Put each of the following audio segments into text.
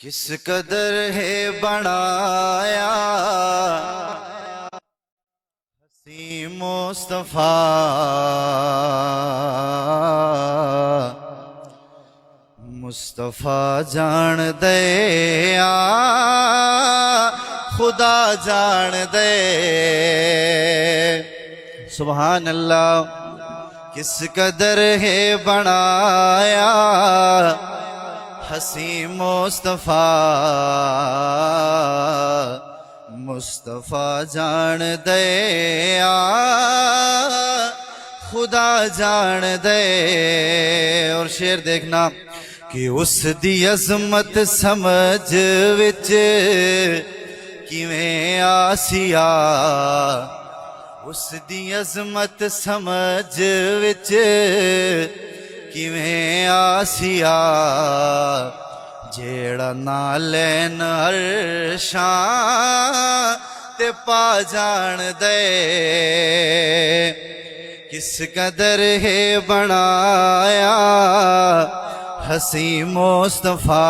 کس قدر ہے بنایا حسین مصطفیٰ، مصطفیٰ جان دے خدا جان دے۔ سبحان اللہ۔ کس قدر ہے بنایا حسین مصطفیٰ، مصطفیٰ جان دے خدا جان دے۔ اور شعر دیکھنا کہ اس دی عظمت سمجھ وچ کیویں آسیا، اس دی عظمت سمجھ وچ کیویں آسیا، جیڑا نالین عرشاں تے پا جان دے۔ کس قدر ہے بنایا حسین مصطفیٰ،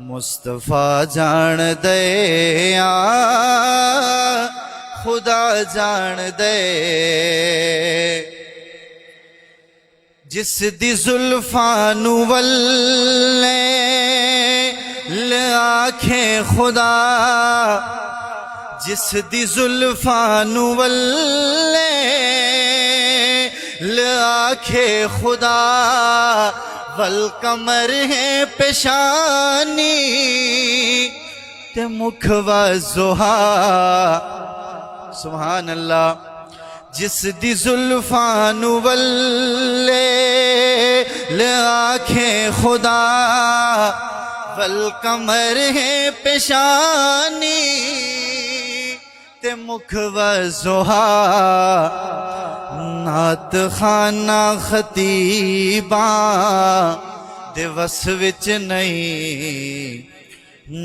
مصطفیٰ جان دے خدا جان دے۔ جس دی زلفاں نو ولے آنکھیں خدا، جس دی زلفاں نو ولے آنکھیں خدا، والقمر ہے پیشانی تے مکھ والضحیٰ۔ سبحان اللہ۔ جس دی زلفاں نو ولے آنکھیں خدا، والقمر ہے پیشانی تے مکھ والضحیٰ۔ نعت خانہ خطیباں دے وس وچ نہیں،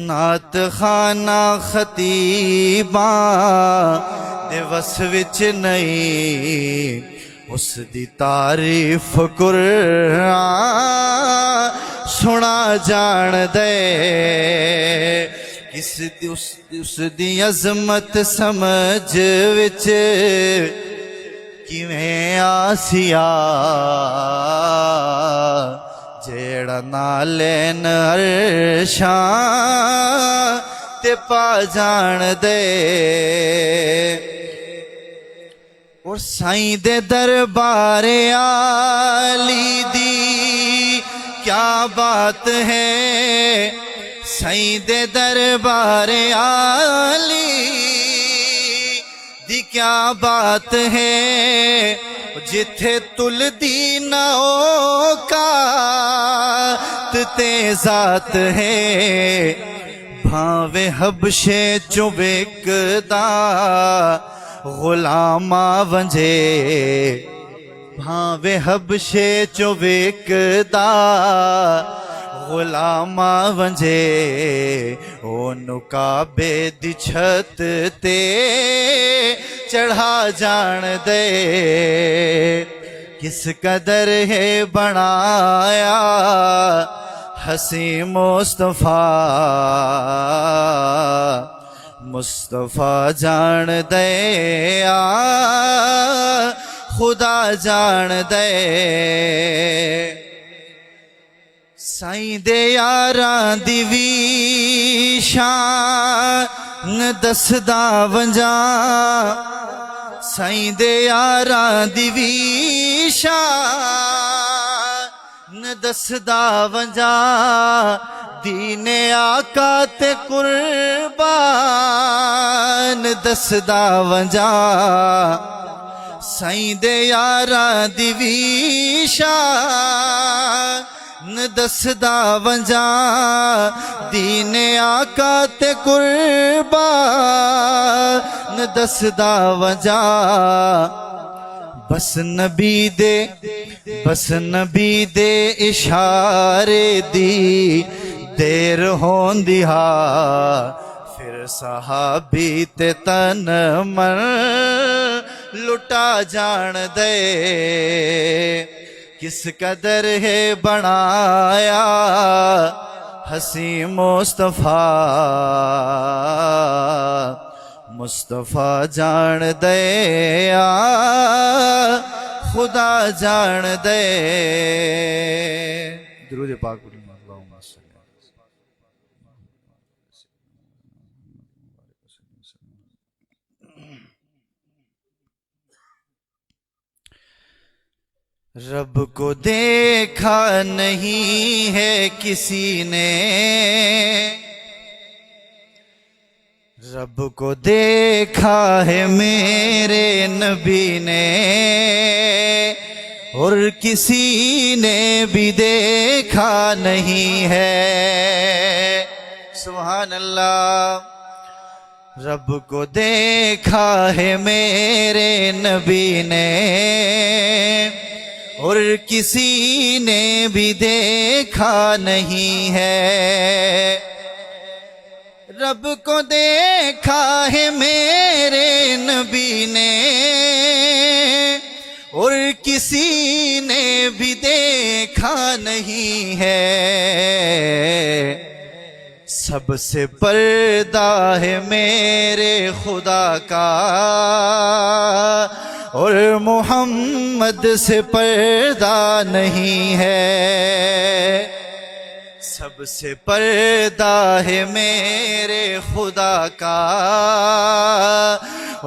نعت خانہ خطیباں دے وس وچ نہیں، اس دی تعریف قرآن سنا جان دے۔ اس دی عظمت سمجھ وچ کیویں آسیا، جیڑا نالین عرشاں تے پا جان دے۔ اور سائیں دے دربار عالی دی کیا بات ہے، سائیں دے دربار عالی دی کیا بات ہے، جتھے تل دی نہ اوقات تے ذات ہے، بھاوے حبشے چو وکدا غلاماں ونجے، بھاوے حبشے چو وکدا غلاماں ونجے، اونوں کعبے دی چھت تے چڑھا جان دے۔ کس قدر ہے بنایا حسین مصطفیٰ، مصطفیٰ جان دے خدا جان دے۔ سائیں دے یاراں دی وی شان دسدا ونجاں، سائیں دے یاراں دی وی شان دسدا ونجاں، دین آقا تے قربان دسدا ونجاں، سائیں دے یاراں دی وی شان دسدا ونجاں، دین آقا تے قربان دسدا ونجاں۔ بس نبی دے اشارے دی دیر ہوندی ہا، پھر صحابی تے تن من لٹا جان دے۔ کس قدر ہے بنایا ہنسی مصطفیٰ مصطفیٰ جان دیا خدا جان دے. درود پاک پڑھیں. اللہم صلی اللہ علیہ وسلم. رب کو دیکھا نہیں ہے کسی نے رب کو دیکھا ہے میرے نبی نے اور کسی نے بھی دیکھا نہیں ہے. سبحان اللہ. رب کو دیکھا ہے میرے نبی نے اور کسی نے بھی دیکھا نہیں ہے. رب کو دیکھا ہے میرے نبی نے اور کسی نے بھی دیکھا نہیں ہے. سب سے پردہ ہے میرے خدا کا اور محمد سے پردہ نہیں ہے. سب سے پردہ ہے میرے خدا کا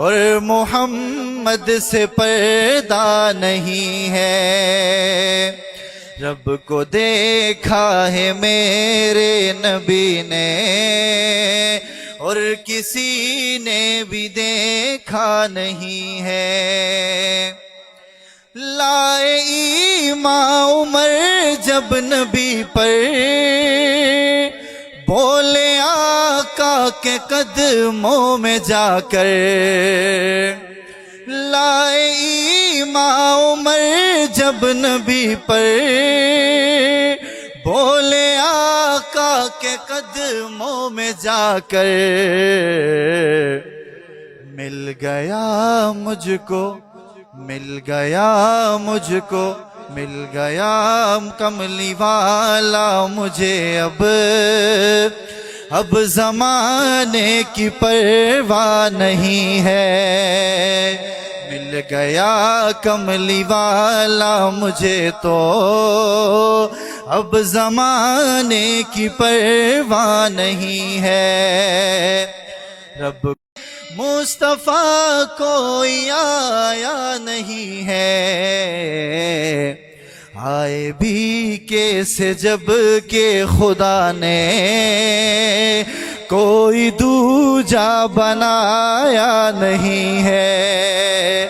اور محمد سے پردہ نہیں ہے. رب کو دیکھا ہے میرے نبی نے اور کسی نے بھی دیکھا نہیں ہے. لائے ایمان عمر جب نبی پر بولے آقا کے قدموں میں جا کر. لائے ایمان عمر جب نبی پر بولے آقا کے قدموں میں جا کر. مل گیا مجھ کو مل گیا مجھ کو مل گیا کملی والا مجھے اب زمانے کی پرواہ نہیں ہے. مل گیا کملی والا مجھے تو اب زمانے کی پرواہ نہیں ہے. رب مصطفیٰ کوئی آیا نہیں ہے آئے بھی کیسے جب کہ خدا نے کوئی دوجا بنایا نہیں ہے.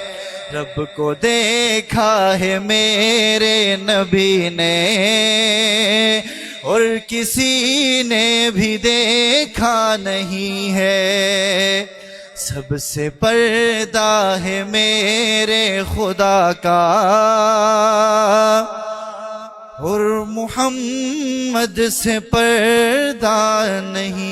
رب کو دیکھا ہے میرے نبی نے اور کسی نے بھی دیکھا نہیں ہے. سب سے پردہ ہے میرے خدا کا اور محمد سے پردہ نہیں